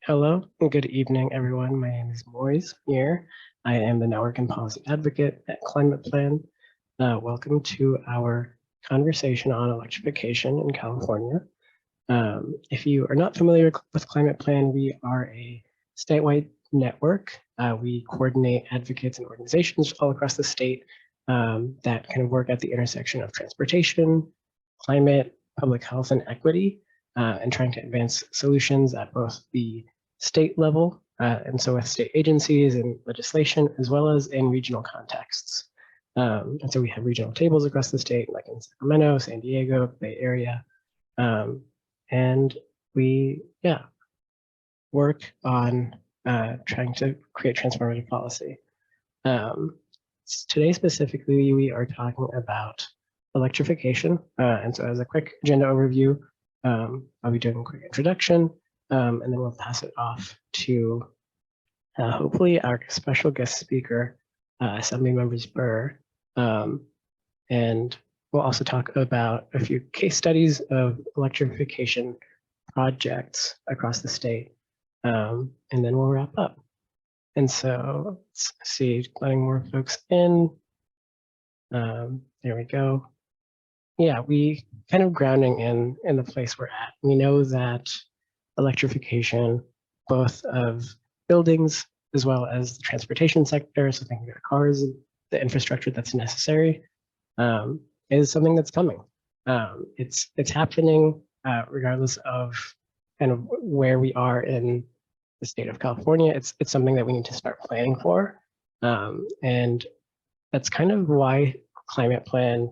Hello and good evening, everyone. My name is Moise here. I am the Network and Policy Advocate at ClimatePlan. Welcome to our conversation on electrification in California. If you are not familiar with ClimatePlan, we are a statewide network. We coordinate advocates and organizations all across the state that kind of work at the intersection of transportation, climate, public health, and equity, and trying to advance solutions at both the state level, and so with state agencies and legislation, as well as in regional contexts. And so we have regional tables across the state, like in Sacramento, San Diego, Bay Area, and we, work on trying to create transformative policy. Today specifically, we are talking about electrification. And so as a quick agenda overview, I'll be doing a quick introduction, and then we'll pass it off to hopefully our special guest speaker, Assemblymember Zbur. And we'll also talk about a few case studies of electrification projects across the state, and then we'll wrap up. And so let's see, letting more folks in. There we go. Yeah, we kind of grounding in the place we're at. We know that electrification, both of buildings as well as the transportation sector, so thinking about cars, the infrastructure that's necessary, is something that's coming. It's happening regardless of kind of where we are in the state of California. It's something that we need to start planning for, and that's kind of why ClimatePlan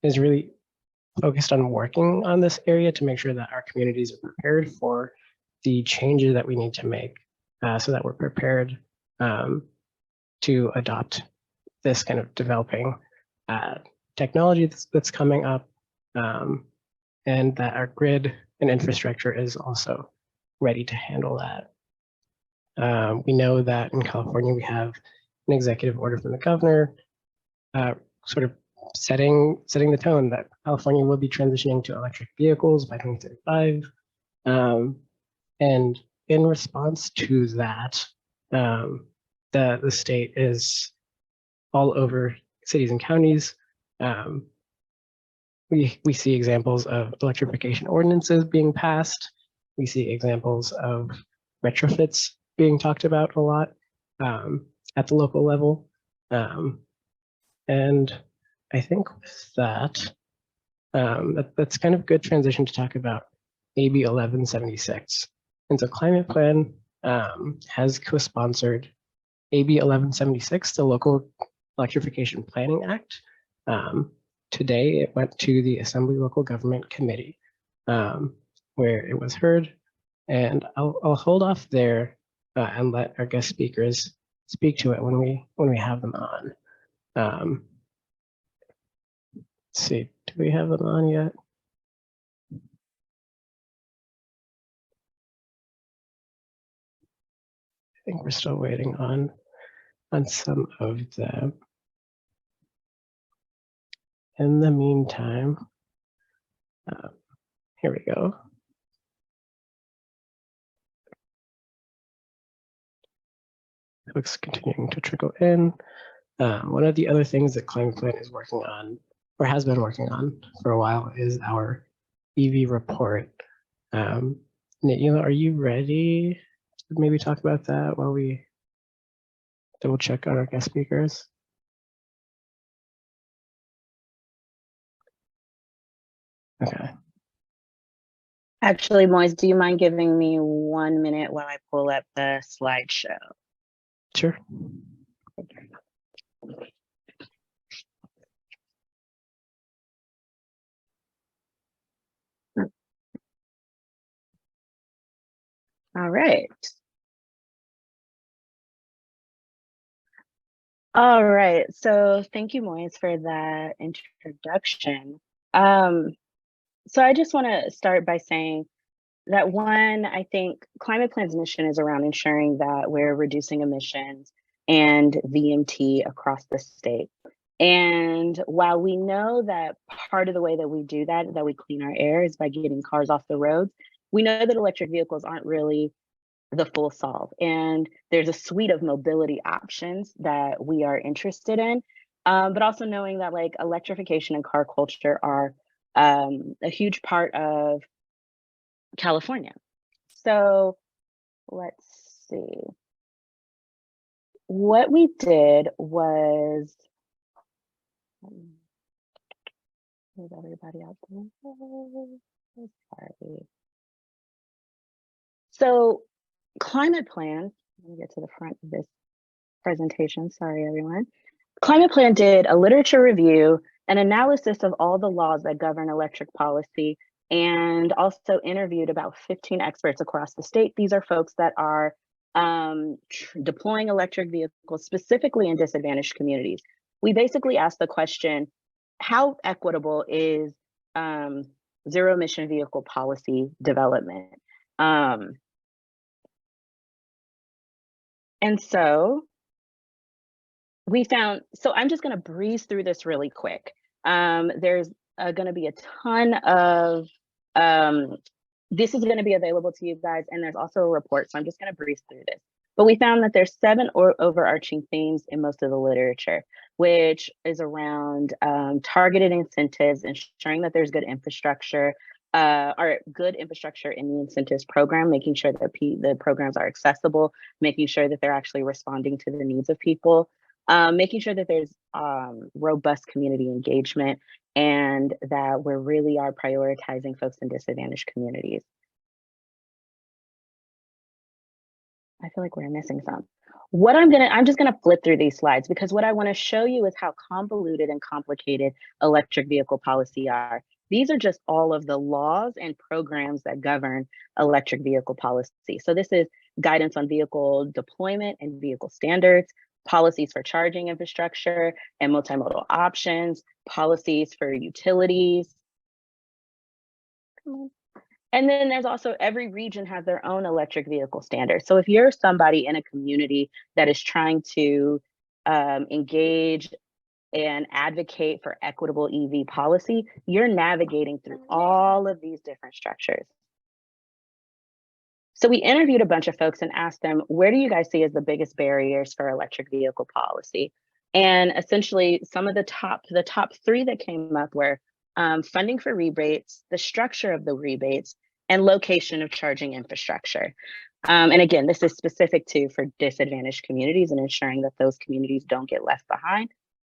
is really focused on working on this area to make sure that our communities are prepared for the changes that we need to make, so that we're prepared to adopt this kind of developing technology that's coming up, and that our grid and infrastructure is also ready to handle that. We know that in California, we have an executive order from the governor sort of setting the tone that California will be transitioning to electric vehicles by 2035. And in response to that, the state is all over cities and counties. We see examples of electrification ordinances being passed. We see examples of retrofits being talked about a lot at the local level. And I think with that, that's kind of good transition to talk about AB 1176. And so ClimatePlan has co-sponsored AB 1176, the Local Electrification Planning Act. Today, it went to the Assembly Local Government Committee, where it was heard. And I'll hold off there and let our guest speakers speak to it when we have them on. Let's see, do we have them on yet? I think we're still waiting on some of them. In the meantime, here we go. Folks continuing to trickle in. One of the other things that ClimatePlan is working on, or has been working on for a while, is our EV report. Nitula, are you ready to maybe talk about that while we double check on our guest speakers? Okay. Actually, Moise, do you mind giving me 1 minute while I pull up the slideshow? Sure. All right. All right, so thank you, Moise, for that introduction. So I just want to start by saying that, one, I think ClimatePlan's mission is around ensuring that we're reducing emissions and VMT across the state. And while we know that part of the way that we do that we clean our air is by getting cars off the roads, we know that electric vehicles aren't really the full solve, and there's a suite of mobility options that we are interested in, but also knowing that like electrification and car culture are a huge part of California. So let's see. What we did was move everybody out the window. Sorry. So ClimatePlan, let me get to the front of this presentation. Sorry, everyone. ClimatePlan did a literature review, an analysis of all the laws that govern electric policy, and also interviewed about 15 experts across the state. These are folks that are deploying electric vehicles specifically in disadvantaged communities. We basically asked the question, how equitable is zero emission vehicle policy development? And so we found, so I'm just going to breeze through this really quick. There's going to be a ton of, this is going to be available to you guys, and there's also a report, so I'm just going to breeze through this. But we found that there's 7 overarching themes in most of the literature, which is around targeted incentives, ensuring that there's good infrastructure, or good infrastructure in the incentives program, making sure that the programs are accessible, making sure that they're actually responding to the needs of people, making sure that there's robust community engagement, and that we really are prioritizing folks in disadvantaged communities. I feel like we're missing some. I'm just gonna flip through these slides, because what I wanna show you is how convoluted and complicated electric vehicle policy are. These are just all of the laws and programs that govern electric vehicle policy. So this is guidance on vehicle deployment and vehicle standards, policies for charging infrastructure and multimodal options, policies for utilities. Come on. And then there's also, every region has their own electric vehicle standard. So if you're somebody in a community that is trying to engage and advocate for equitable EV policy, you're navigating through all of these different structures. So we interviewed a bunch of folks and asked them, where do you guys see as the biggest barriers for electric vehicle policy? And essentially some of the top 3 that came up were funding for rebates, the structure of the rebates, and location of charging infrastructure. And again, this is specific for disadvantaged communities and ensuring that those communities don't get left behind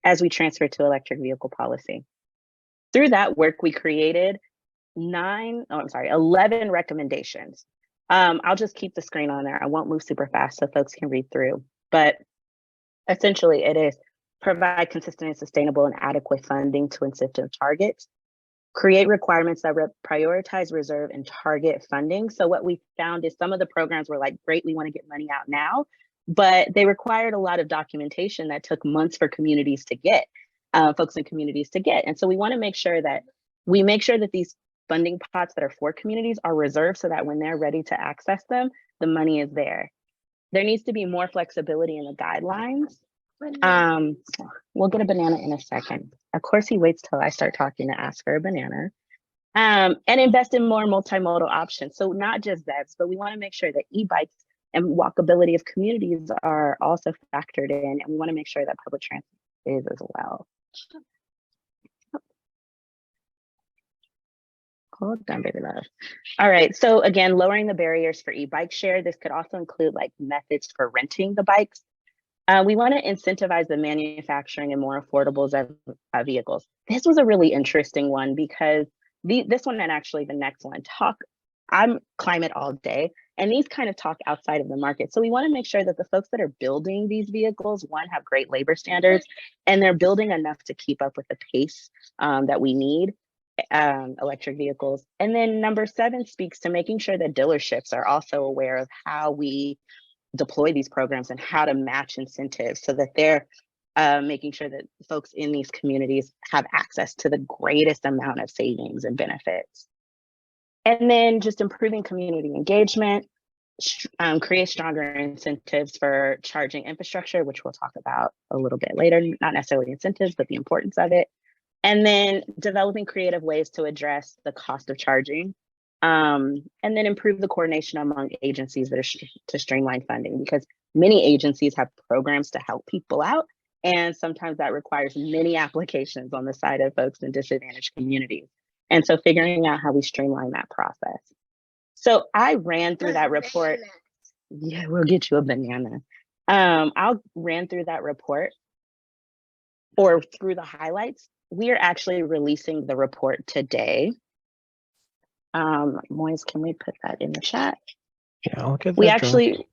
as we transfer to electric vehicle policy. Through that work, we created 11 recommendations. I'll just keep the screen on there. I won't move super fast so folks can read through, but essentially it is provide consistent and sustainable and adequate funding to incentive targets, create requirements that prioritize reserve and target funding. So what we found is some of the programs were like, great, we want to get money out now, but they required a lot of documentation that took months for communities to get, folks in communities to get. And so we want to make sure that these funding pots that are for communities are reserved so that when they're ready to access them, the money is there. There needs to be more flexibility in the guidelines. We'll get a banana in a second. Of course, he waits till I start talking to ask for a banana. And invest in more multimodal options. So not just ZEVs, but we want to make sure that e-bikes and walkability of communities are also factored in. And we want to make sure that public transit is as well. Hold on, baby love. All right, so again, lowering the barriers for e-bike share. This could also include like methods for renting the bikes. We want to incentivize the manufacturing and more affordable ZEV vehicles. This was a really interesting one because this one and actually the next one I'm climate all day, and these kind of talk outside of the market. So we want to make sure that the folks that are building these vehicles, one, have great labor standards, and they're building enough to keep up with the pace that we need. Electric vehicles. And then number 7 speaks to making sure that dealerships are also aware of how we deploy these programs and how to match incentives so that they're making sure that folks in these communities have access to the greatest amount of savings and benefits. And then just improving community engagement, create stronger incentives for charging infrastructure, which we'll talk about a little bit later, not necessarily incentives, but the importance of it. And then developing creative ways to address the cost of charging. And then improve the coordination among agencies that are to streamline funding, because many agencies have programs to help people out. And sometimes that requires many applications on the side of folks in disadvantaged communities. And so figuring out how we streamline that process. So I ran through that report. Yeah, we'll get you a banana. I'll ran through that report or through the highlights. We are actually releasing the report today. Moise, can we put that in the chat? Yeah, I'll get that. We actually,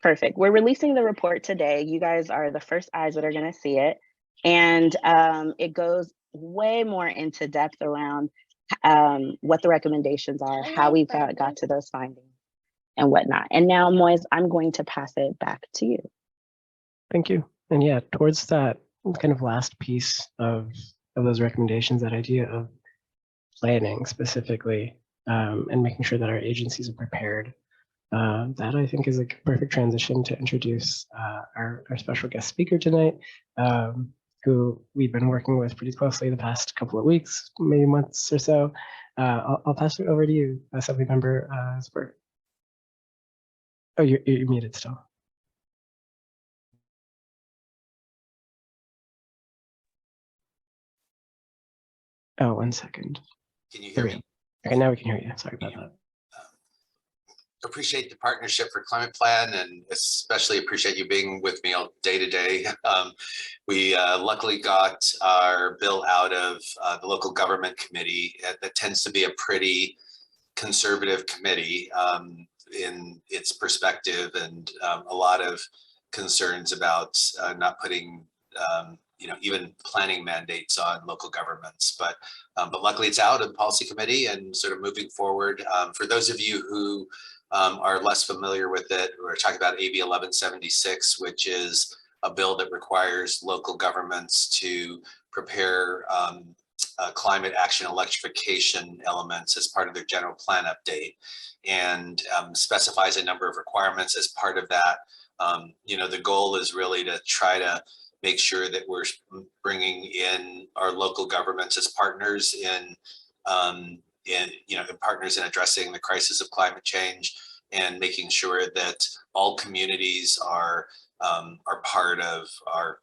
perfect. We're releasing the report today. You guys are the first eyes that are going to see it. And it goes way more into depth around what the recommendations are, how we got to those findings and whatnot. And now, Moise, I'm going to pass it back to you. Thank you. And yeah, towards that kind of last piece of those recommendations, that idea of planning specifically and making sure that our agencies are prepared. That I think is a perfect transition to introduce our special guest speaker tonight, who we've been working with pretty closely the past couple of weeks, maybe months or so. I'll pass it over to you, Assemblymember Zbur. Oh, you're muted still. Oh, 1 second. Can you hear me? Okay, now we can hear you. Sorry about that. Appreciate the partnership for ClimatePlan, and especially appreciate you being with me all day to day. We luckily got our bill out of the local government committee. That tends to be a pretty conservative committee in its perspective, and a lot of concerns about not putting even planning mandates on local governments, but luckily it's out of the policy committee and sort of moving forward. For those of you who are less familiar with it, we're talking about AB 1176, which is a bill that requires local governments to prepare climate action electrification elements as part of their general plan update, and specifies a number of requirements as part of that. The goal is really to try to make sure that we're bringing in our local governments as partners in partners in addressing the crisis of climate change, and making sure that all communities are part of our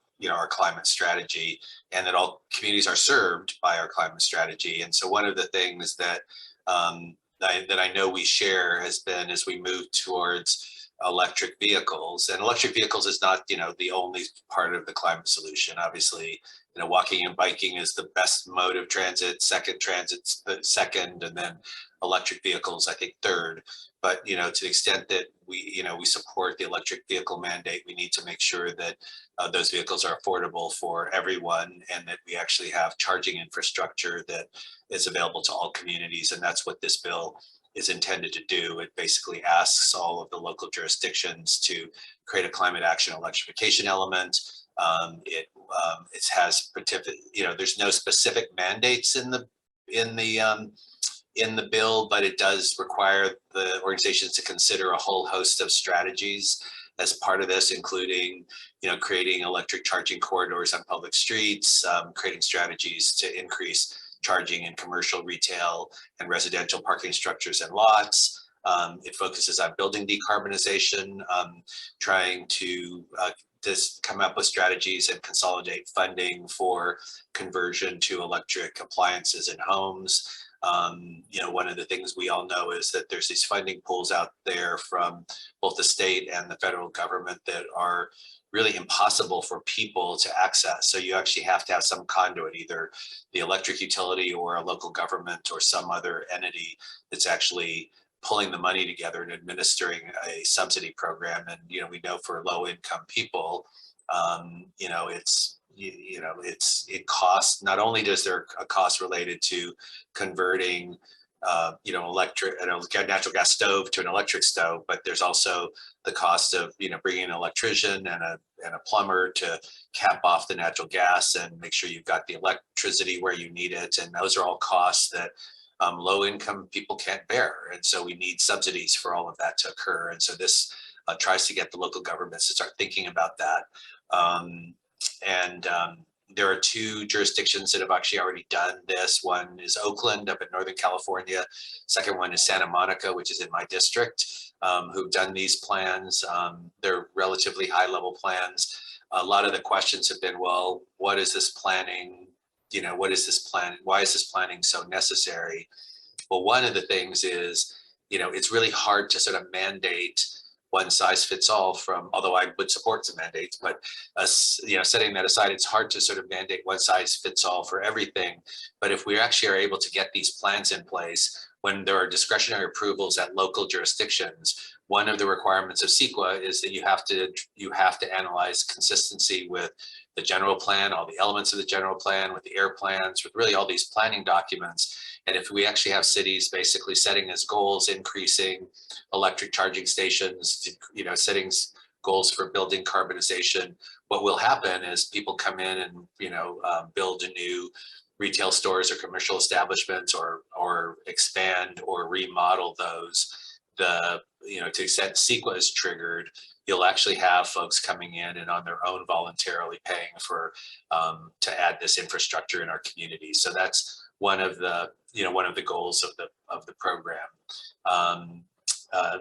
climate strategy, and that all communities are served by our climate strategy. And so one of the things that that I know we share has been, as we move towards electric vehicles, and electric vehicles is not the only part of the climate solution. Obviously, walking and biking is the best mode of transit. Transit's the second, and then electric vehicles, I think, third. But to the extent that we support the electric vehicle mandate, we need to make sure that those vehicles are affordable for everyone, and that we actually have charging infrastructure that is available to all communities. And that's what this bill is intended to do. It basically asks all of the local jurisdictions to create a climate action electrification element. It has, there's no specific mandates in the bill, but it does require the organizations to consider a whole host of strategies as part of this, including creating electric charging corridors on public streets, creating strategies to increase charging in commercial, retail, and residential parking structures and lots. It focuses on building decarbonization, trying to just come up with strategies and consolidate funding for conversion to electric appliances in homes. One of the things we all know is that there's these funding pools out there from both the state and the federal government that are really impossible for people to access. So you actually have to have some conduit, either the electric utility or a local government or some other entity that's actually pulling the money together and administering a subsidy program. And we know for low-income people, it costs. Not only does there a cost related to converting a natural gas stove to an electric stove, but there's also the cost of bringing an electrician and a plumber to cap off the natural gas and make sure you've got the electricity where you need it. And those are all costs that low income people can't bear. And so we need subsidies for all of that to occur. And so this tries to get the local governments to start thinking about that. There are 2 jurisdictions that have actually already done this. One is Oakland up in Northern California. Second one is Santa Monica, which is in my district, who've done these plans. They're relatively high-level plans. A lot of the questions have been, well, what is this planning? You know, what is this plan? Why is this planning so necessary? Well, one of the things is, you know, it's really hard to sort of mandate one size fits all from, although I would support some mandates, but you know, setting that aside, it's hard to sort of mandate one size fits all for everything. But if we actually are able to get these plans in place, when there are discretionary approvals at local jurisdictions, one of the requirements of CEQA is that you have to analyze consistency with the general plan, all the elements of the general plan, with the air plans, with really all these planning documents. And if we actually have cities basically setting as goals increasing electric charging stations, you know, setting goals for building carbonization, what will happen is people come in and, you know, build new retail stores or commercial establishments, or expand or remodel those. You know, to the extent CEQA is triggered, you'll actually have folks coming in and on their own voluntarily paying for to add this infrastructure in our community. So that's one of the, you know, one of the goals of the program.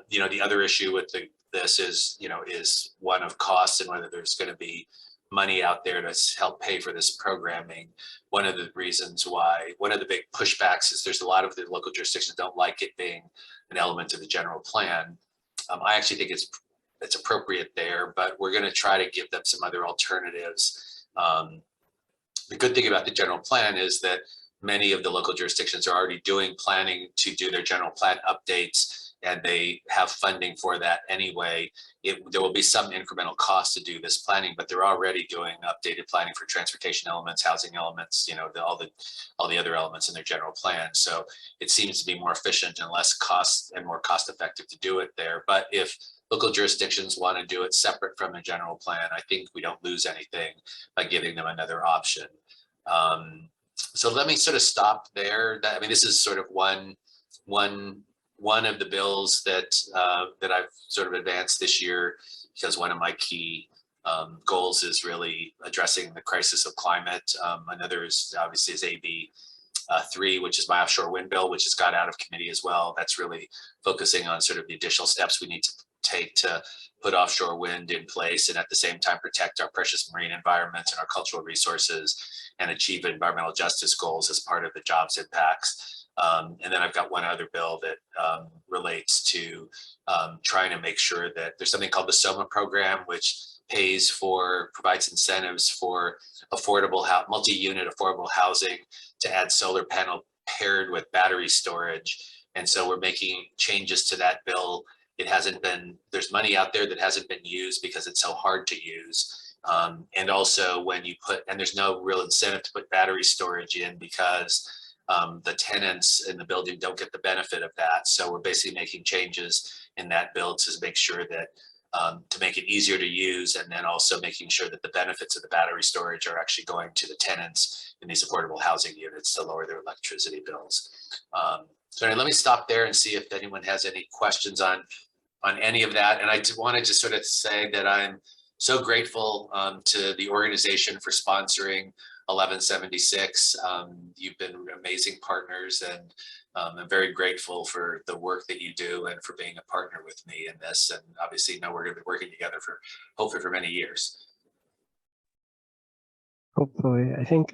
You know, the other issue with this is, you know, is one of cost and whether there's going to be money out there to help pay for this programming. One of the reasons why, one of the big pushbacks is there's a lot of the local jurisdictions don't like it being an element of the general plan. I actually think it's appropriate there, but we're going to try to give them some other alternatives. The good thing about the general plan is that many of the local jurisdictions are already doing planning to do their general plan updates, and they have funding for that anyway. There will be some incremental cost to do this planning, but they're already doing updated planning for transportation elements, housing elements, you know, all the other elements in their general plan. So it seems to be more efficient and less cost and more cost effective to do it there. But if local jurisdictions want to do it separate from the general plan, I think we don't lose anything by giving them another option. So let me sort of stop there. I mean, this is sort of one of the bills that that I've sort of advanced this year, because one of my key goals is really addressing the crisis of climate. Another is obviously is AB 3, which is my offshore wind bill, which has got out of committee as well. That's really focusing on sort of the additional steps we need to take to put offshore wind in place and at the same time protect our precious marine environment and our cultural resources and achieve environmental justice goals as part of the jobs impacts. And then I've got one other bill that relates to trying to make sure that there's something called the SOMA program, which provides incentives for affordable, multi-unit affordable housing to add solar panel paired with battery storage. And so we're making changes to that bill. There's money out there that hasn't been used because it's so hard to use. And also there's no real incentive to put battery storage in because the tenants in the building don't get the benefit of that. So we're basically making changes in that bill to make sure that to make it easier to use, and then also making sure that the benefits of the battery storage are actually going to the tenants in these affordable housing units to lower their electricity bills. So anyway, let me stop there and see if anyone has any questions on any of that. And I wanted to sort of say that I'm so grateful to the organization for sponsoring 1176. You've been amazing partners, and I'm very grateful for the work that you do and for being a partner with me in this. And obviously, we're going to be working together hopefully for many years. Hopefully. I think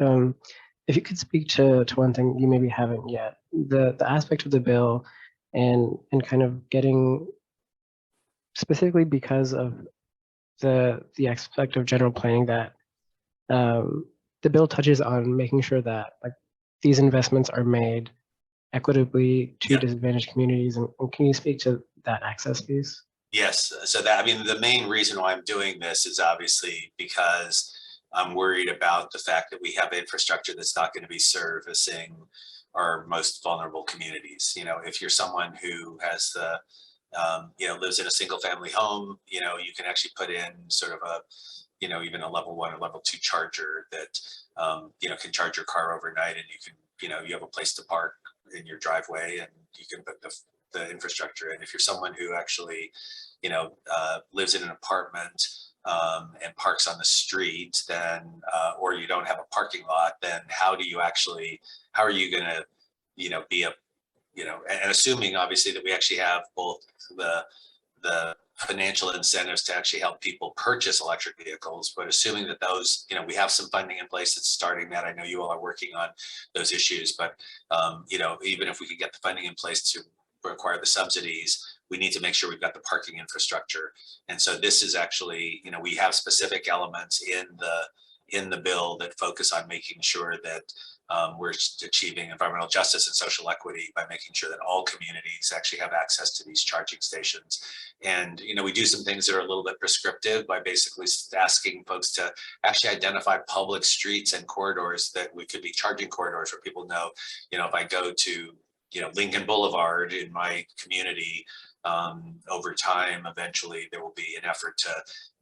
if you could speak to one thing you maybe haven't yet, the aspect of the bill and kind of getting, specifically because of the aspect of general planning that the bill touches on, making sure that like these investments are made equitably to disadvantaged communities. And can you speak to that access piece? Yes. So the main reason why I'm doing this is obviously because I'm worried about the fact that we have infrastructure that's not going to be servicing our most vulnerable communities. You know, if you're someone who has the lives in a single family home, you can actually put in sort of a, even a level 1 or level 2 charger that, can charge your car overnight, and you can, you have a place to park in your driveway and you can put the infrastructure in. If you're someone who actually, lives in an apartment, and parks on the street, then or you don't have a parking lot, then how are you going to, be a, and assuming obviously that we actually have both the financial incentives to actually help people purchase electric vehicles, but assuming that those, we have some funding in place that's starting that. I know you all are working on those issues, but even if we could get the funding in place to require the subsidies, we need to make sure we've got the parking infrastructure. And so this is actually, we have specific elements in the bill that focus on making sure that we're achieving environmental justice and social equity by making sure that all communities actually have access to these charging stations. And, we do some things that are a little bit prescriptive by basically asking folks to actually identify public streets and corridors that we could be charging corridors where people know, if I go to, Lincoln Boulevard in my community, over time, eventually there will be an effort to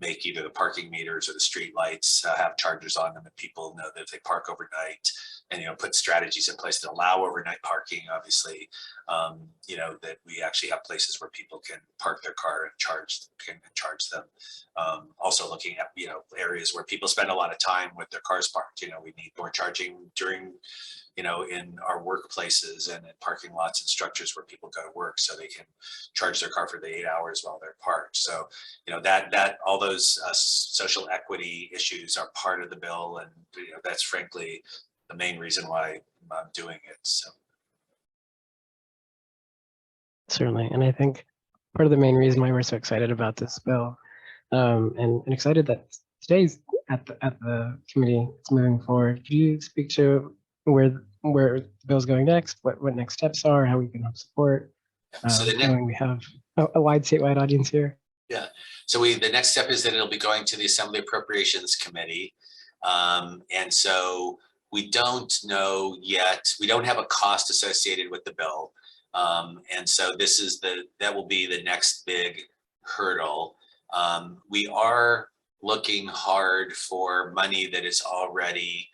make either the parking meters or the street lights have chargers on them, and people know that if they park overnight, and put strategies in place that allow overnight parking, obviously, that we actually have places where people can park their car and charge them. Also looking at areas where people spend a lot of time with their cars parked. We need more charging during in our workplaces and in parking lots and structures where people go to work, so they can charge their car for the 8 hours while they're parked. So, that all those social equity issues are part of the bill, and that's frankly the main reason why I'm doing it. So. Certainly, and I think part of the main reason why we're so excited about this bill, and excited that today's at the committee it's moving forward. Could you speak to where the bill's going next, what next steps are, how we can help support? So we have a wide statewide audience here. Yeah. So the next step is that it'll be going to the Assembly Appropriations Committee, and so we don't know yet. We don't have a cost associated with the bill, and so that will be the next big hurdle. We are looking hard for money that is already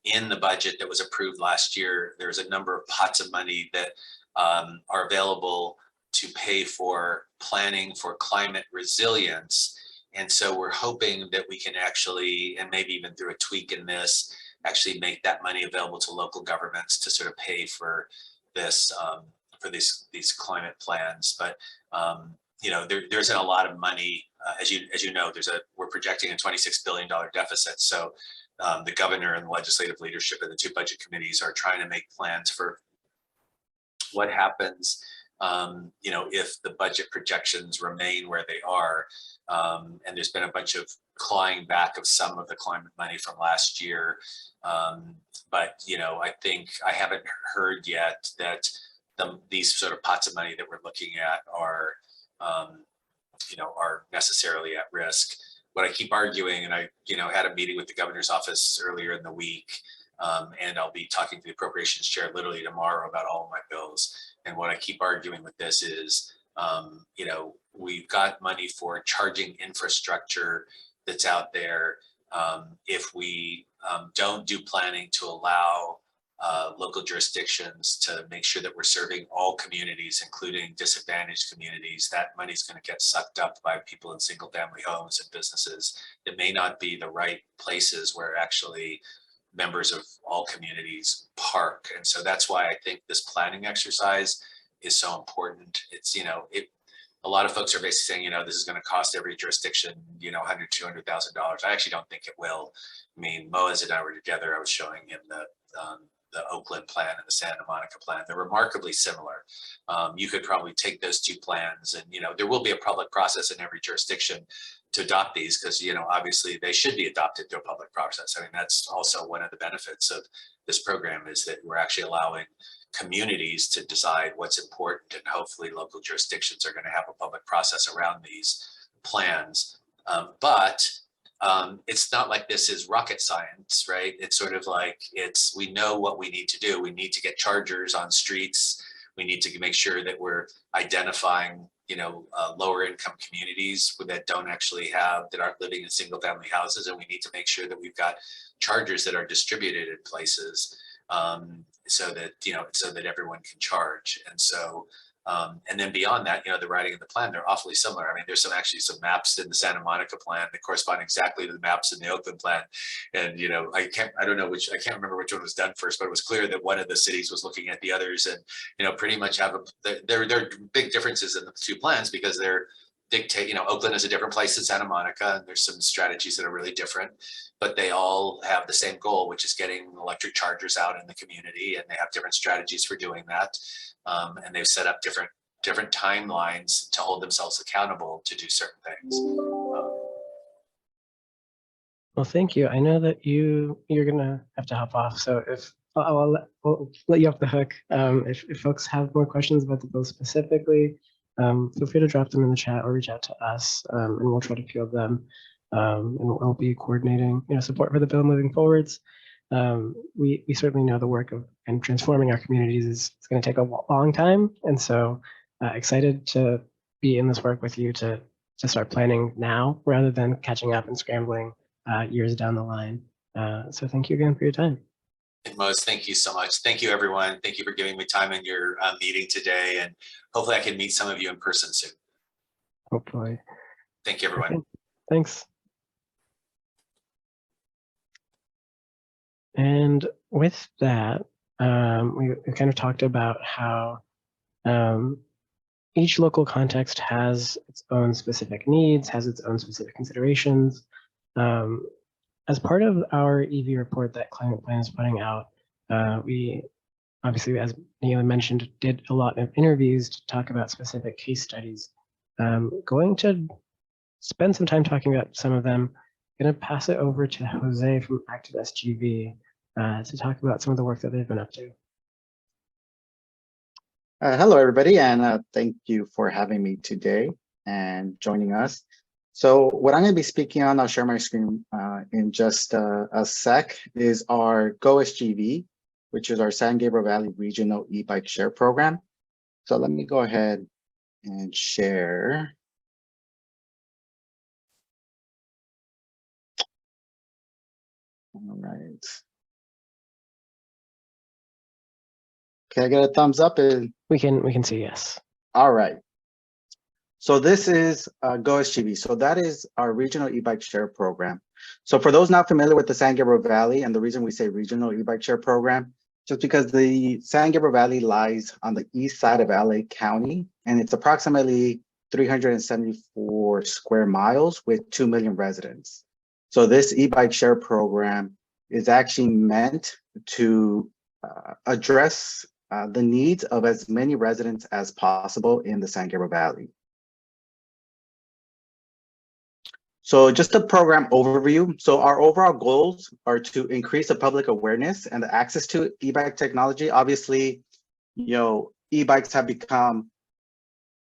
in the budget that was approved last year. There's a number of pots of money that are available to pay for planning for climate resilience. And so we're hoping that we can actually, and maybe even through a tweak in this, actually make that money available to local governments to sort of pay for this, for these climate plans. But there isn't a lot of money, as you know, we're projecting a $26 billion deficit. So the governor and the legislative leadership and the two budget committees are trying to make plans for what happens, if the budget projections remain where they are. And there's been a bunch of clawing back of some of the climate money from last year. But, I think I haven't heard yet that these sort of pots of money that we're looking at are necessarily at risk. What I keep arguing, and I, had a meeting with the governor's office earlier in the week, and I'll be talking to the appropriations chair literally tomorrow about all of my bills. And what I keep arguing with this is, we've got money for charging infrastructure that's out there. If we don't do planning to allow local jurisdictions to make sure that we're serving all communities, including disadvantaged communities, that money's going to get sucked up by people in single family homes and businesses that may not be the right places where actually members of all communities park. And so that's why I think this planning exercise is so important. It's, a lot of folks are basically saying, this is going to cost every jurisdiction, $100,000, $200,000. I actually don't think it will. I mean, Moaz and I were together. I was showing him the Oakland plan and the Santa Monica plan. They're remarkably similar. You could probably take those two plans, and there will be a public process in every jurisdiction to adopt these, because obviously they should be adopted through a public process. I mean, that's also one of the benefits of this program, is that we're actually allowing communities to decide what's important, and hopefully local jurisdictions are going to have a public process around these plans. But it's not like this is rocket science, right? It's sort of like we know what we need to do. We need to get chargers on streets. We need to make sure that we're identifying, lower income communities that aren't living in single family houses. And we need to make sure that we've got chargers that are distributed in places, so that everyone can charge. And so And then beyond that, the writing and the plan, they're awfully similar. I mean, there's actually some maps in the Santa Monica plan that correspond exactly to the maps in the Oakland plan. And, I can't remember which one was done first, but it was clear that one of the cities was looking at the others and, pretty much there are big differences in the two plans because they're dictate, Oakland is a different place than Santa Monica, and there's some strategies that are really different, but they all have the same goal, which is getting electric chargers out in the community, and they have different strategies for doing that. And they've set up different timelines to hold themselves accountable to do certain things. Well, thank you. I know that you're gonna have to hop off, so if I'll let you off the hook. If folks have more questions about the bill specifically, feel free to drop them in the chat or reach out to us, and we'll try to field them. And we'll be coordinating, support for the bill moving forwards. We certainly know the work of and transforming our communities is going to take a long time, and so excited to be in this work with you to start planning now rather than catching up and scrambling years down the line. So thank you again for your time. And Mose, thank you so much. Thank you, everyone. Thank you for giving me time in your meeting today, and hopefully I can meet some of you in person soon. Hopefully. Thank you, everyone. Okay. Thanks. And with that, we kind of talked about how each local context has its own specific needs, has its own specific considerations. As part of our EV report that ClimatePlan is putting out, we obviously, as Neela mentioned, did a lot of interviews to talk about specific case studies. Going to spend some time talking about some of them. Going to pass it over to Jose from GoSGV to talk about some of the work that they've been up to. Hello, everybody, and thank you for having me today and joining us. So what I'm going to be speaking on, I'll share my screen in just a sec, is our GoSGV, which is our San Gabriel Valley Regional e-bike share program. So let me go ahead and share. All right. Can I get a thumbs up? We can see yes. All right. So this is GoSGV. So that is our regional e-bike share program. So for those not familiar with the San Gabriel Valley, and the reason we say regional e-bike share program, just because the San Gabriel Valley lies on the east side of LA County, and it's approximately 374 square miles with 2 million residents. So this e-bike share program is actually meant to address the needs of as many residents as possible in the San Gabriel Valley. So just a program overview. So our overall goals are to increase the public awareness and the access to e-bike technology. Obviously, e-bikes have become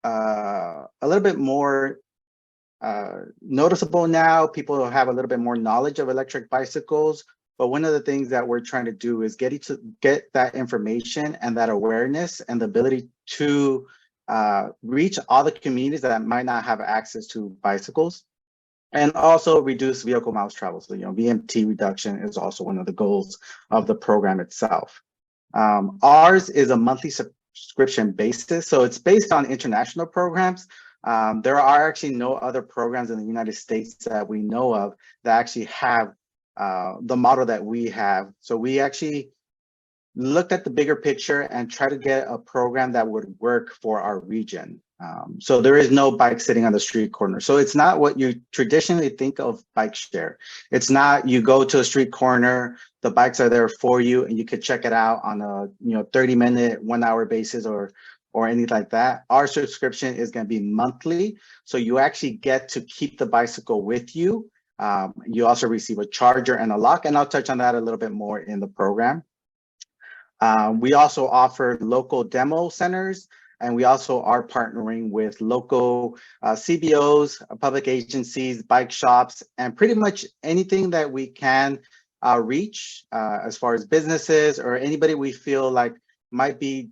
a little bit more noticeable now. People have a little bit more knowledge of electric bicycles. But one of the things that we're trying to do is get that information and that awareness and the ability to reach all the communities that might not have access to bicycles, and also reduce vehicle miles traveled. So, VMT reduction is also one of the goals of the program itself. Ours is a monthly subscription basis. So it's based on international programs. There are actually no other programs in the United States that we know of that actually have the model that we have. So we actually looked at the bigger picture and try to get a program that would work for our region. So there is no bike sitting on the street corner. So it's not what you traditionally think of bike share. It's not you go to a street corner, the bikes are there for you, and you could check it out on a 30-minute, 1-hour basis or anything like that. Our subscription is going to be monthly, so you actually get to keep the bicycle with you. You also receive a charger and a lock, and I'll touch on that a little bit more in the program. We also offer local demo centers, and we also are partnering with local CBOs, public agencies, bike shops, and pretty much anything that we can reach as far as businesses or anybody we feel like might be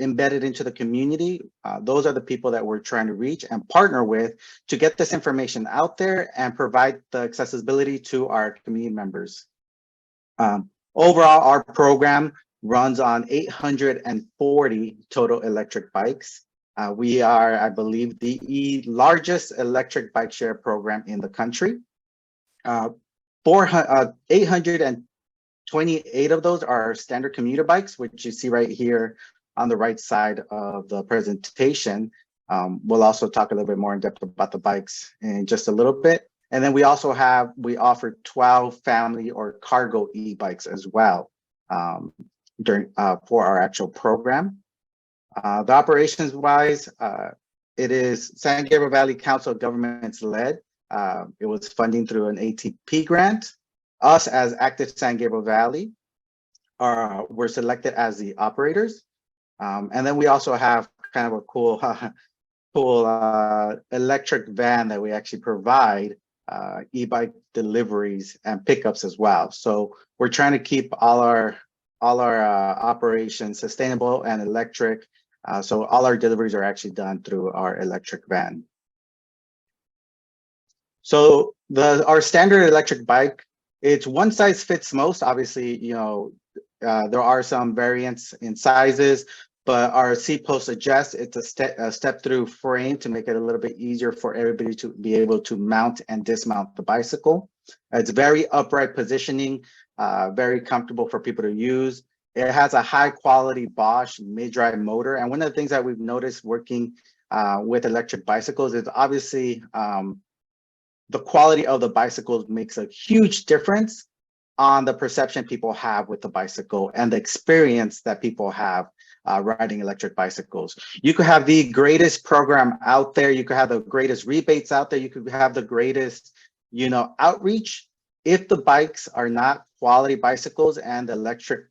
embedded into the community. Those are the people that we're trying to reach and partner with to get this information out there and provide the accessibility to our community members. Overall, our program runs on 840 total electric bikes. We are, I believe, the largest electric bike share program in the country. 828 of those are standard commuter bikes, which you see right here on the right side of the presentation. We'll also talk a little bit more in depth about the bikes in just a little bit. And then we offer 12 family or cargo e-bikes as well for our actual program. The operations wise, it is San Gabriel Valley Council of Governments led. It was funding through an ATP grant. Us as Active San Gabriel Valley were selected as the operators. And then we also have kind of a cool electric van that we actually provide e-bike deliveries and pickups as well. So we're trying to keep all our operations sustainable and electric. So all our deliveries are actually done through our electric van. So our standard electric bike, it's one size fits most. Obviously, you know, there are some variants in sizes, but our seat post adjusts. It's a step through frame to make it a little bit easier for everybody to be able to mount and dismount the bicycle. It's very upright positioning, very comfortable for people to use. It has a high quality Bosch mid-drive motor. And one of the things that we've noticed working with electric bicycles is obviously the quality of the bicycles makes a huge difference on the perception people have with the bicycle and the experience that people have riding electric bicycles. You could have the greatest program out there. You could have the greatest rebates out there. You could have the greatest, you know, outreach. If the bikes are not quality bicycles and the electric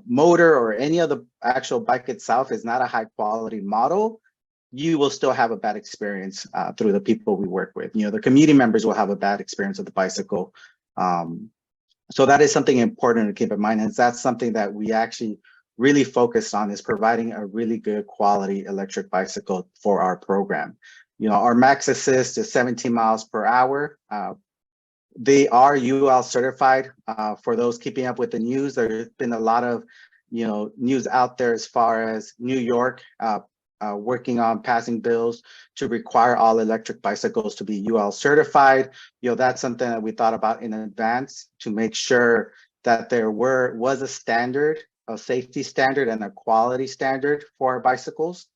motor or any of the actual bike itself is not a high quality model, you will still have a bad experience through the people we work with. You know, the community members will have a bad experience with the bicycle. So that is something important to keep in mind. And that's something that we actually really focus on, is providing a really good quality electric bicycle for our program. You know, our max assist is 17 miles per hour. They are UL certified. For those keeping up with the news, there's been a lot of, you know, news out there as far as New York working on passing bills to require all electric bicycles to be UL certified. You know, that's something that we thought about in advance to make sure that there was a standard, a safety standard and a quality standard for our bicycles.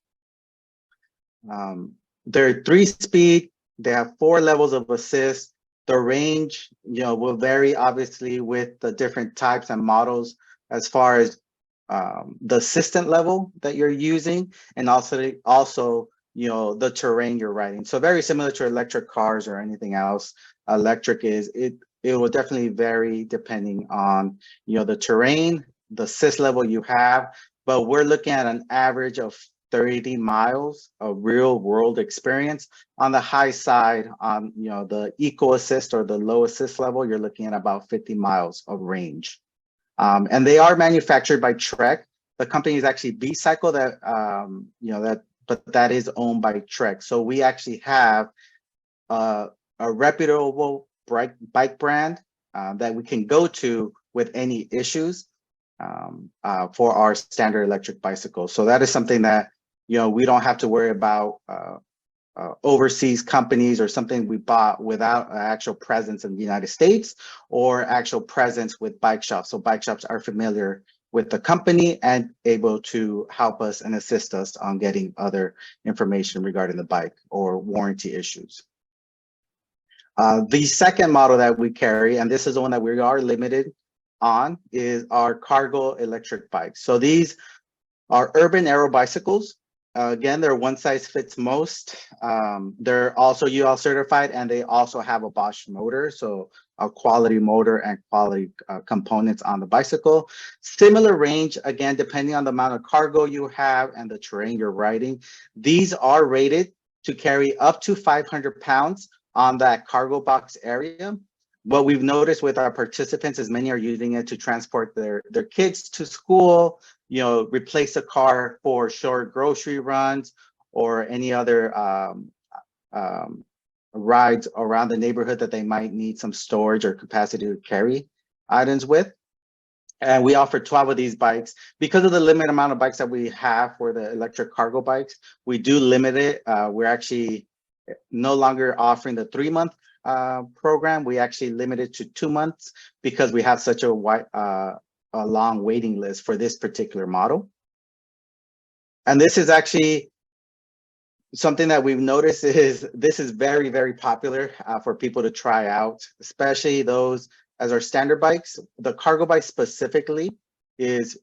They're 3-speed, they have 4 levels of assist. The range, you know, will vary obviously with the different types and models as far as the assistant level that you're using, and also you know, the terrain you're riding. So very similar to electric cars or anything else. Electric it will definitely vary depending on, you know, the terrain, the assist level you have, but we're looking at an average of 30 miles of real world experience. On the high side, on, you know, the eco assist or the low assist level, you're looking at about 50 miles of range. And they are manufactured by Trek. The company is actually B-Cycle but that is owned by Trek. So we actually have a reputable bike brand that we can go to with any issues for our standard electric bicycles. So that is something that, you know, we don't have to worry about overseas companies or something we bought without an actual presence in the United States or actual presence with bike shops. So bike shops are familiar with the company and able to help us and assist us on getting other information regarding the bike or warranty issues. The second model that we carry, and this is the one that we are limited on, is our cargo electric bikes. So these are urban aero bicycles. Again, they're one size fits most. They're also UL certified, and they also have a Bosch motor, so a quality motor and quality components on the bicycle. Similar range, again, depending on the amount of cargo you have and the terrain you're riding. These are rated to carry up to 500 pounds on that cargo box area. What we've noticed with our participants is many are using it to transport their kids to school, you know, replace a car for short grocery runs or any other rides around the neighborhood that they might need some storage or capacity to carry items with. And we offer 12 of these bikes. Because of the limited amount of bikes that we have for the electric cargo bikes, we do limit it. We're actually no longer offering the 3-month program. We actually limit it to 2 months because we have such a long waiting list for this particular model. And this is actually something that we've noticed is this is very, very popular for people to try out, especially those as our standard bikes. The cargo bike specifically is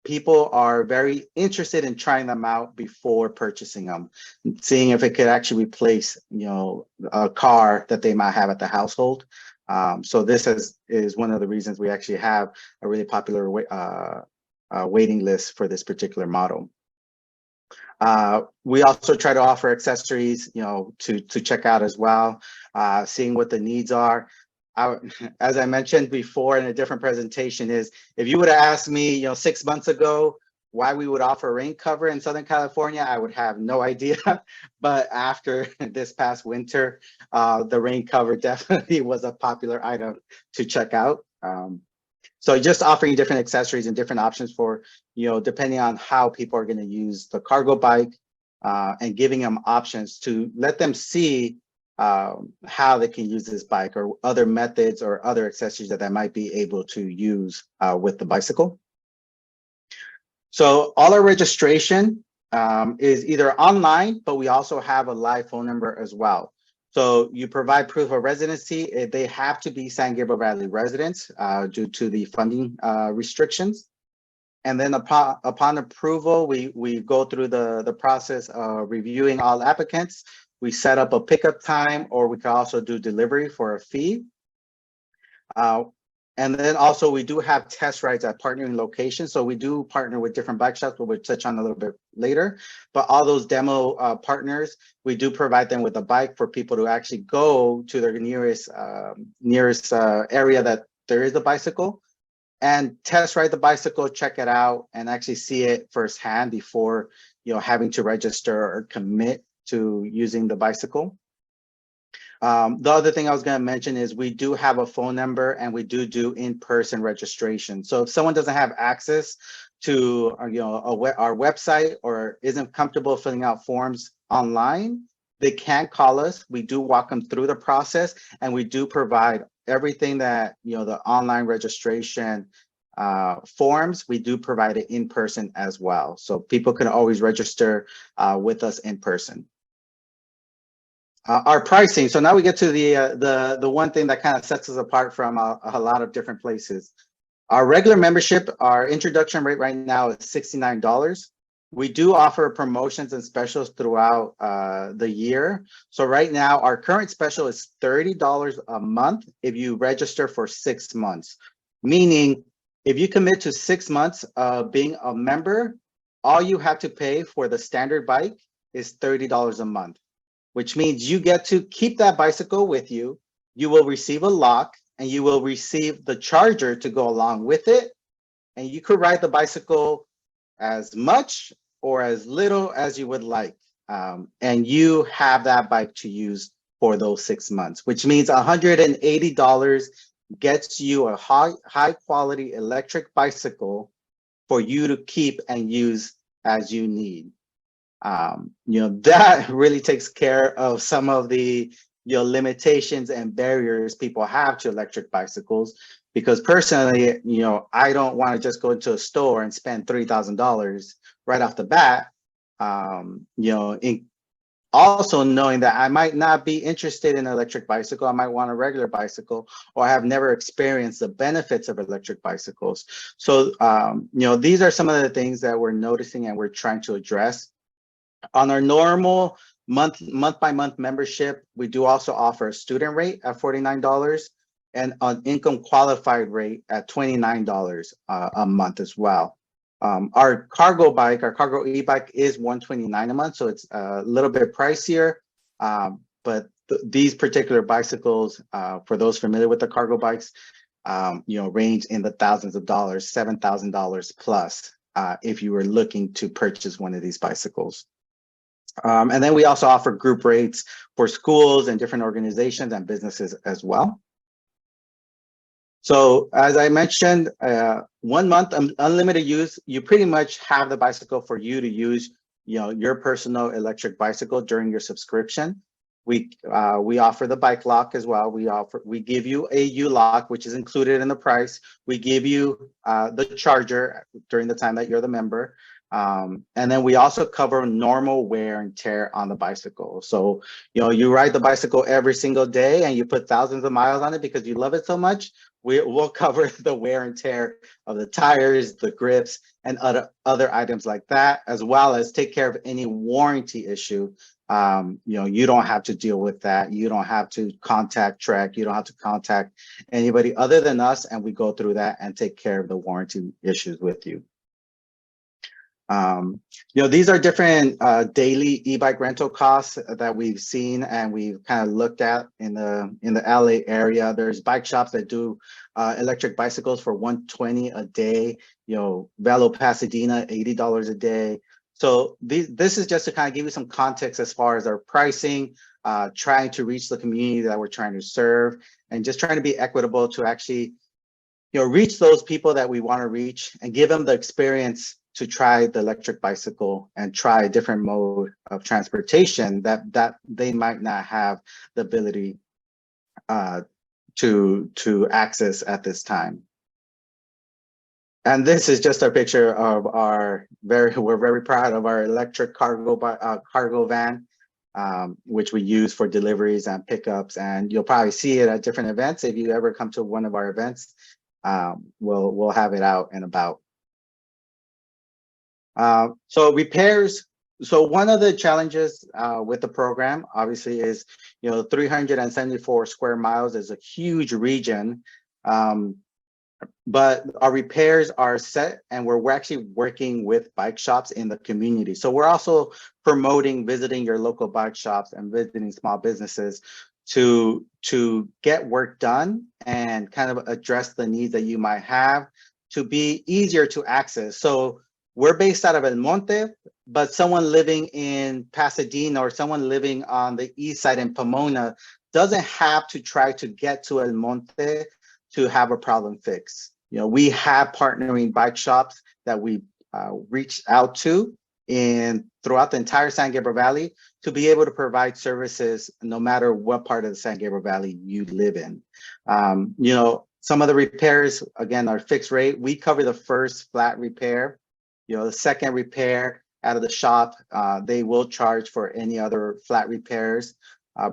people are very interested in trying them out before purchasing them, seeing if it could actually replace, a car that they might have at the household. So this is one of the reasons we actually have a really popular waiting list for this particular model. We also try to offer accessories, to check out as well, seeing what the needs are. As I mentioned before in a different presentation, is if you would have asked me, 6 months ago, why we would offer rain cover in Southern California, I would have no idea. But after this past winter, the rain cover definitely was a popular item to check out. So just offering different accessories and different options for, depending on how people are going to use the cargo bike, and giving them options to let them see how they can use this bike or other methods or other accessories that they might be able to use with the bicycle. So all our registration is either online, but we also have a live phone number as well. So you provide proof of residency. They have to be San Gabriel Valley residents due to the funding restrictions. And then upon approval, we go through the process of reviewing all applicants. We set up a pickup time, or we can also do delivery for a fee. And then also we do have test rides at partnering locations. So we do partner with different bike shops, but we'll touch on a little bit later. But all those demo partners, we do provide them with a bike for people to actually go to their nearest area that there is a bicycle and test ride the bicycle, check it out, and actually see it firsthand before having to register or commit to using the bicycle. The other thing I was going to mention is we do have a phone number and we do in-person registration. So if someone doesn't have access to our website or isn't comfortable filling out forms online, they can call us. We do walk them through the process, and we do provide everything that the online registration forms. We do provide it in person as well, so people can always register with us in person. Our pricing. So now we get to the one thing that kind of sets us apart from a lot of different places. Our regular membership, our introduction rate right now is $69. We do offer promotions and specials throughout the year. So right now, our current special is $30 a month if you register for 6 months. Meaning, if you commit to 6 months of being a member, all you have to pay for the standard bike is $30 a month, which means you get to keep that bicycle with you. You will receive a lock, and you will receive the charger to go along with it. And you could ride the bicycle as much or as little as you would like. And you have that bike to use for those 6 months, which means $180 gets you a high quality electric bicycle for you to keep and use as you need. That really takes care of some of the limitations and barriers people have to electric bicycles, because personally, I don't want to just go into a store and spend $3,000 right off the bat. Also knowing that I might not be interested in an electric bicycle, I might want a regular bicycle, or I have never experienced the benefits of electric bicycles. So, these are some of the things that we're noticing and we're trying to address. On our normal month-by-month membership, we do also offer a student rate at $49 and an income qualified rate at $29 a month as well. Our cargo e-bike is $129 a month, so it's a little bit pricier, but these particular bicycles, for those familiar with the cargo bikes, range in the thousands of dollars, $7,000 plus, if you were looking to purchase one of these bicycles. And then we also offer group rates for schools and different organizations and businesses as well. So as I mentioned, 1 month unlimited use, you pretty much have the bicycle for you to use, your personal electric bicycle during your subscription. We offer the bike lock as well. We give you a U-lock, which is included in the price. We give you the charger during the time that you're the member. And then we also cover normal wear and tear on the bicycle. So, you ride the bicycle every single day and you put thousands of miles on it because you love it so much. We'll cover the wear and tear of the tires, the grips, and other items like that, as well as take care of any warranty issue. You don't have to deal with that. You don't have to contact Trek. You don't have to contact anybody other than us, and we go through that and take care of the warranty issues with you. These are different daily e-bike rental costs that we've seen and we've kind of looked at in the LA area. There's bike shops that do electric bicycles for $120 a day. Velo Pasadena, $80 a day. So this is just to kind of give you some context as far as our pricing, trying to reach the community that we're trying to serve, and just trying to be equitable to actually, reach those people that we want to reach and give them the experience to try the electric bicycle and try a different mode of transportation that they might not have the ability to access at this time. And this is just a picture of we're very proud of our electric cargo van, which we use for deliveries and pickups. And you'll probably see it at different events. If you ever come to one of our events, we'll have it out and about. So repairs. So one of the challenges with the program, obviously, is 374 square miles is a huge region, but our repairs are set, and we're actually working with bike shops in the community. So we're also promoting visiting your local bike shops and visiting small businesses to get work done and kind of address the needs that you might have to be easier to access. So we're based out of El Monte, but someone living in Pasadena or someone living on the east side in Pomona doesn't have to try to get to El Monte to have a problem fixed. We have partnering bike shops that we reached out to throughout the entire San Gabriel Valley to be able to provide services no matter what part of the San Gabriel Valley you live in. Some of the repairs, again, are fixed rate. We cover the first flat repair. The second repair out of the shop, they will charge for any other flat repairs.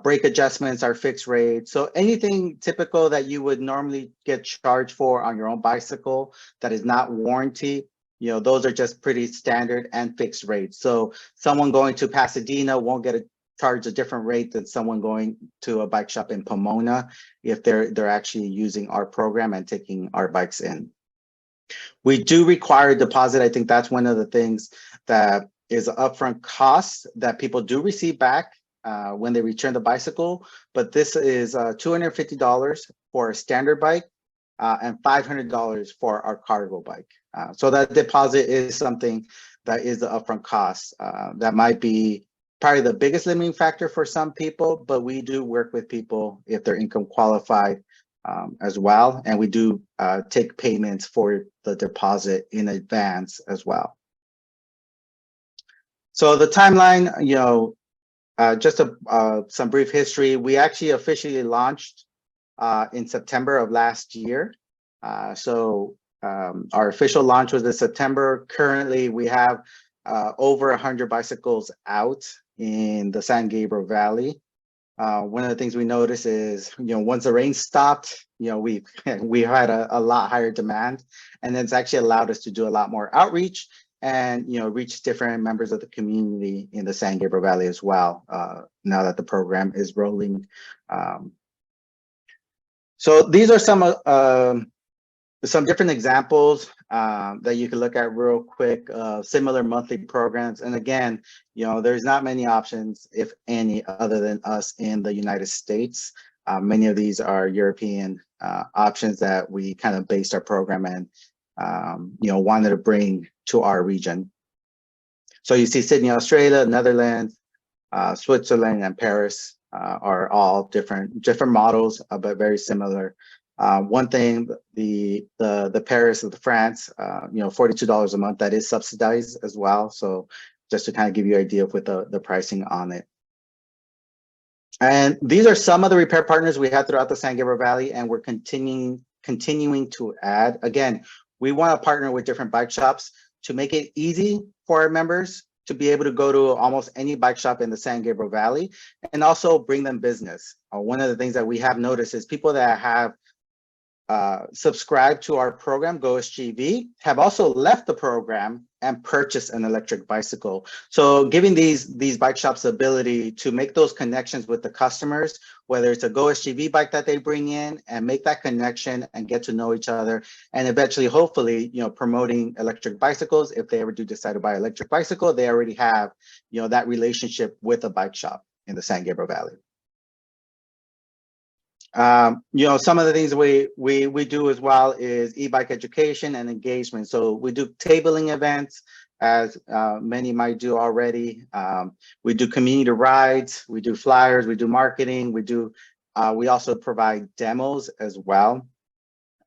Brake adjustments are fixed rate. So anything typical that you would normally get charged for on your own bicycle that is not warranty, those are just pretty standard and fixed rates. So someone going to Pasadena won't get charged a different rate than someone going to a bike shop in Pomona if they're actually using our program and taking our bikes in. We do require a deposit. I think that's one of the things that is an upfront cost that people do receive back when they return the bicycle. But this is $250 for a standard bike and $500 for our cargo bike. So that deposit is something that is the upfront cost. That might be probably the biggest limiting factor for some people, but we do work with people if they're income qualified as well. And we do take payments for the deposit in advance as well. So the timeline, just some brief history. We actually officially launched in September of last year. Our official launch was in September. Currently, we have over 100 bicycles out in the San Gabriel Valley. One of the things we noticed is, once the rain stopped, we had a lot higher demand, and it's actually allowed us to do a lot more outreach and, reach different members of the community in the San Gabriel Valley as well, now that the program is rolling. So these are some different examples that you can look at real quick, similar monthly programs. And again, there's not many options, if any, other than us in the United States. Many of these are European options that we kind of based our program and, wanted to bring to our region. So you see Sydney, Australia, Netherlands, Switzerland, and Paris are all different models, but very similar One thing, the Paris of the France, $42 a month, that is subsidized as well. So just to kind of give you an idea of what the pricing on it. And these are some of the repair partners we have throughout the San Gabriel Valley, and we're continuing to add. Again, we want to partner with different bike shops to make it easy for our members to be able to go to almost any bike shop in the San Gabriel Valley, and also bring them business. One of the things that we have noticed is people that have subscribed to our program, GoSGV, have also left the program and purchased an electric bicycle. So giving these bike shops the ability to make those connections with the customers, whether it's a GoSGV bike that they bring in, and make that connection and get to know each other, and eventually, hopefully, promoting electric bicycles. If they ever do decide to buy an electric bicycle, they already have, that relationship with a bike shop in the San Gabriel Valley. Some of the things we do as well is e-bike education and engagement. So we do tabling events, as many might do already. We do community rides, we do flyers, we do marketing, we also provide demos as well.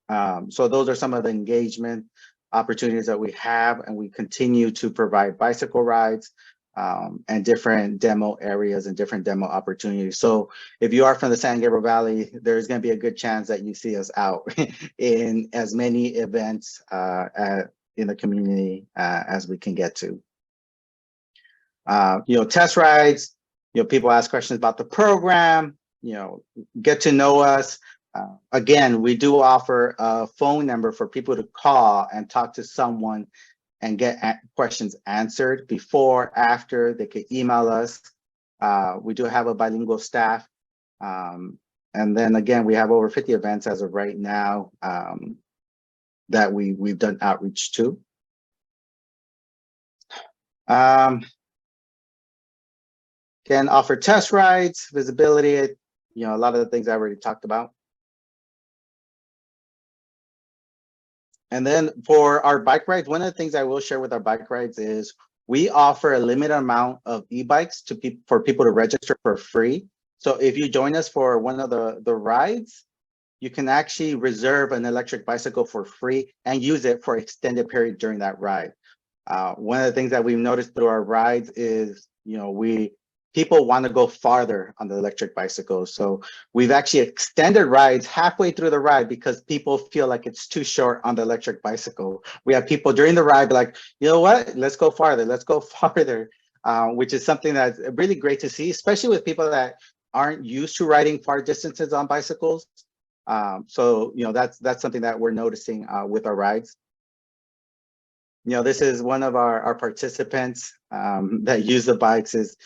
So those are some of the engagement opportunities that we have, and we continue to provide bicycle rides and different demo areas and different demo opportunities. So if you are from the San Gabriel Valley, there's going to be a good chance that you see us out in as many events in the community as we can get to. Test rides, people ask questions about the program, get to know us. Again, we do offer a phone number for people to call and talk to someone and get questions answered before, after. They could email us. We do have a bilingual staff. And then again, we have over 50 events as of right now that we've done outreach to. Can offer test rides, visibility, a lot of the things I already talked about. And then for our bike rides, one of the things I will share with our bike rides is we offer a limited amount of e-bikes for people to register for free. So if you join us for one of the rides, you can actually reserve an electric bicycle for free and use it for extended period during that ride. One of the things that we've noticed through our rides is, people want to go farther on the electric bicycles. So we've actually extended rides halfway through the ride because people feel like it's too short on the electric bicycle. We have people during the ride be like, you know what, let's go farther, which is something that's really great to see, especially with people that aren't used to riding far distances on bicycles. So that's something that we're noticing with our rides. This is one of our participants that use the bikes. Is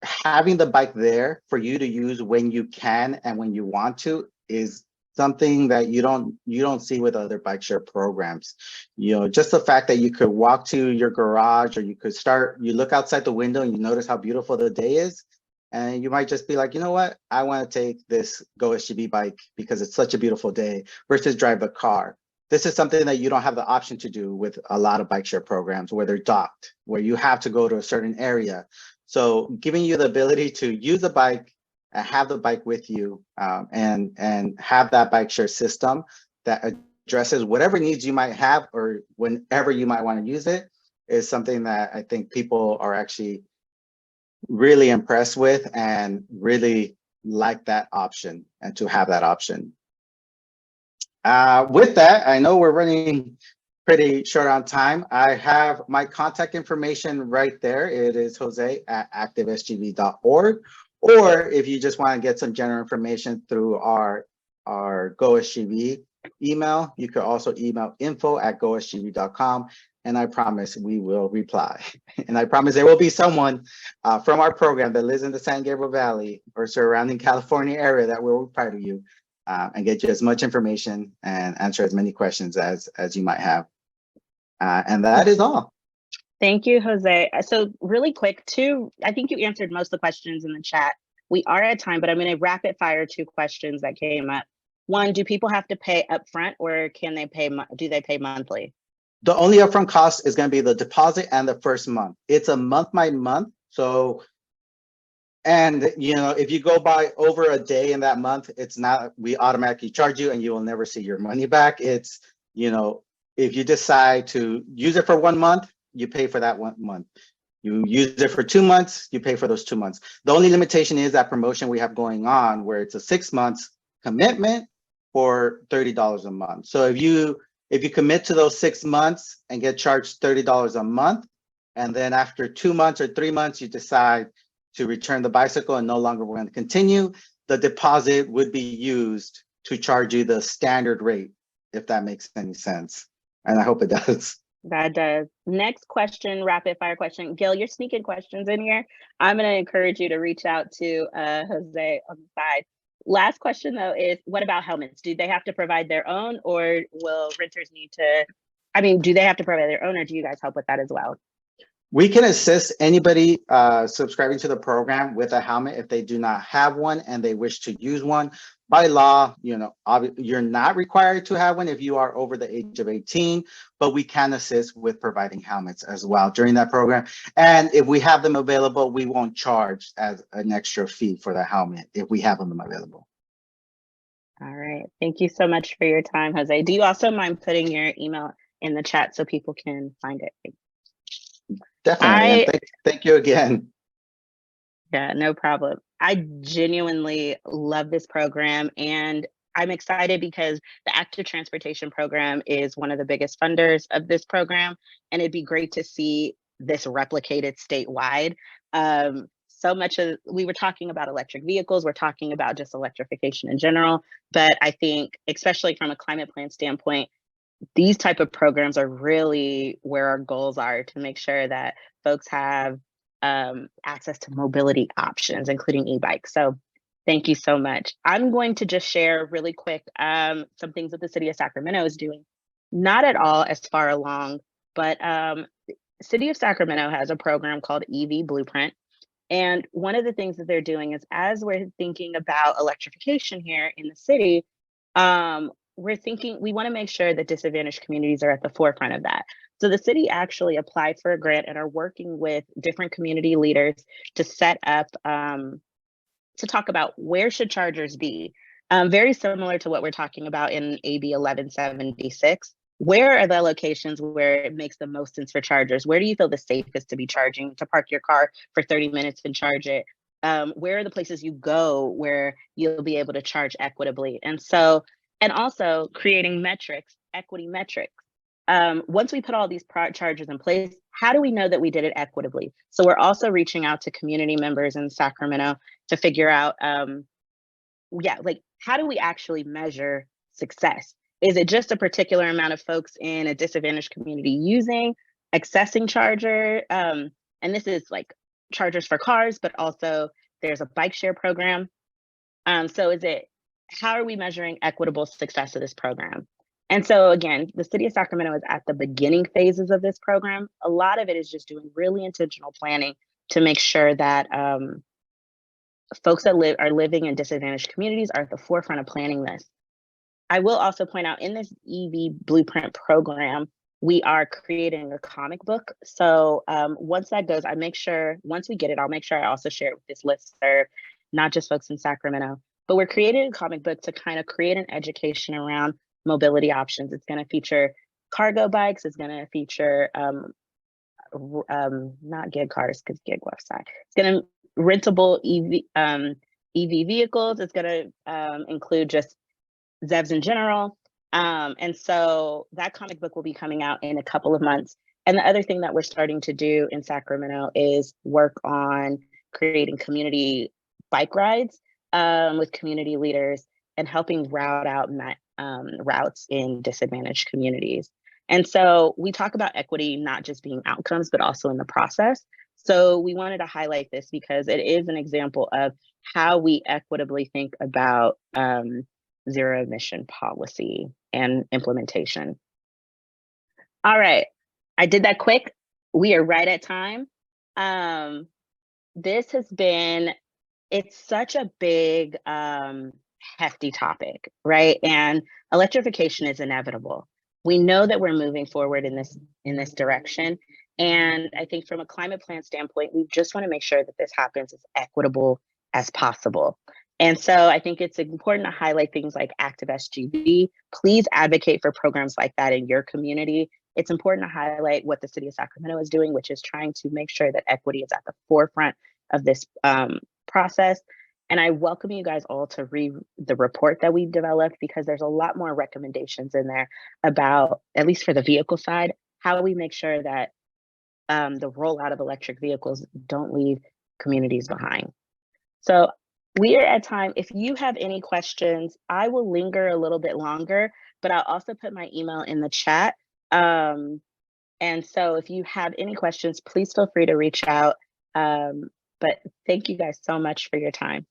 having the bike there for you to use when you can and when you want to is something that you don't see with other bike share programs. Just the fact that you could walk to your garage, or you look outside the window and you notice how beautiful the day is, and you might just be like, you know what, I want to take this GoSGV bike because it's such a beautiful day, versus drive a car. This is something that you don't have the option to do with a lot of bike share programs where they're docked, where you have to go to a certain area. So giving you the ability to use a bike and have the bike with you, and have that bike share system that addresses whatever needs you might have or whenever you might want to use it, is something that I think people are actually really impressed with and really like that option, and to have that option. With that, I know we're running pretty short on time. I have my contact information right there. It is jose@activesgv.org. Or if you just want to get some general information through our GoSGV email, you could also email info@gosgv.com, and I promise we will reply. And I promise there will be someone from our program that lives in the San Gabriel Valley or surrounding California area that will reply to you and get you as much information and answer as many questions as you might have. And that is all. Thank you, Jose. So really quick, I think you answered most of the questions in the chat. We are at time, but I'm going to rapid fire 2 questions that came up. One, do people have to pay upfront, or do they pay monthly? The only upfront cost is going to be the deposit and the first month. It's a month by month. So And if you go by over a day in that month, it's not, we automatically charge you and you will never see your money back. It's, if you decide to use it for 1 month, you pay for that 1 month. You use it for 2 months, you pay for those 2 months. The only limitation is that promotion we have going on where it's a 6 months commitment for $30 a month. So if you commit to those 6 months and get charged $30 a month, and then after 2 months or 3 months, you decide to return the bicycle and no longer want to continue, the deposit would be used to charge you the standard rate, if that makes any sense. And I hope it does. That does. Next question, rapid fire question. Gil, you're sneaking questions in here. I'm going to encourage you to reach out to Jose on the side. Last question though is, what about helmets? Do they have to provide their own, or will renters need to, do they have to provide their own, or do you guys help with that as well? We can assist anybody subscribing to the program with a helmet if they do not have one and they wish to use one. By law, you're not required to have one if you are over the age of 18, but we can assist with providing helmets as well during that program. And if we have them available, we won't charge as an extra fee for the helmet if we have them available. All right. Thank you so much for your time, Jose. Do you also mind putting your email in the chat so people can find it? Definitely. And thank you again. Yeah, no problem. I genuinely love this program, and I'm excited because the Active Transportation Program is one of the biggest funders of this program, and it'd be great to see this replicated statewide. So much of, we were talking about electric vehicles, we're talking about just electrification in general, but I think especially from a climate plan standpoint, these type of programs are really where our goals are, to make sure that folks have access to mobility options, including e-bikes. So thank you so much. I'm going to just share really quick some things that the city of Sacramento is doing. Not at all as far along, but city of Sacramento has a program called EV Blueprint. And one of the things that they're doing is, as we're thinking about electrification here in the city, we want to make sure that disadvantaged communities are at the forefront of that. So the city actually applied for a grant and are working with different community leaders to set up, to talk about where should chargers be. Very similar to what we're talking about in AB 1176. Where are the locations where it makes the most sense for chargers? Where do you feel the safest to be charging, to park your car for 30 minutes and charge it? Where are the places you go where you'll be able to charge equitably? And also creating metrics, equity metrics. Once we put all these chargers in place, how do we know that we did it equitably? So we're also reaching out to community members in Sacramento to figure out, how do we actually measure success? Is it just a particular amount of folks in a disadvantaged community accessing charger? And this is like chargers for cars, but also there's a bike share program. How are we measuring equitable success of this program? And so again, the city of Sacramento is at the beginning phases of this program. A lot of it is just doing really intentional planning to make sure that folks that are living in disadvantaged communities are at the forefront of planning this. I will also point out, in this EV Blueprint program, we are creating a comic book. So once that goes, once we get it, I'll make sure I also share it with this listserv, not just folks in Sacramento. But we're creating a comic book to kind of create an education around mobility options. It's going to feature cargo bikes. It's going to feature not gig cars, because gig website. It's going to rentable EV vehicles. It's going to include just ZEVs in general. And so that comic book will be coming out in a couple of months. And the other thing that we're starting to do in Sacramento is work on creating community bike rides with community leaders and helping route out routes in disadvantaged communities. And so we talk about equity not just being outcomes, but also in the process. So we wanted to highlight this because it is an example of how we equitably think about zero emission policy and implementation. All right, I did that quick. We are right at time. This has been, it's such a big, hefty topic, right? And electrification is inevitable. We know that we're moving forward in this direction. And I think from a climate plan standpoint, we just want to make sure that this happens as equitable as possible. And so I think it's important to highlight things like active SGV. Please advocate for programs like that in your community. It's important to highlight what the city of Sacramento is doing, which is trying to make sure that equity is at the forefront of this process. And I welcome you guys all to read the report that we've developed, because there's a lot more recommendations in there about, at least for the vehicle side, how we make sure that the rollout of electric vehicles don't leave communities behind. So we are at time. If you have any questions, I will linger a little bit longer, but I'll also put my email in the chat. And so if you have any questions, please feel free to reach out. But thank you guys so much for your time.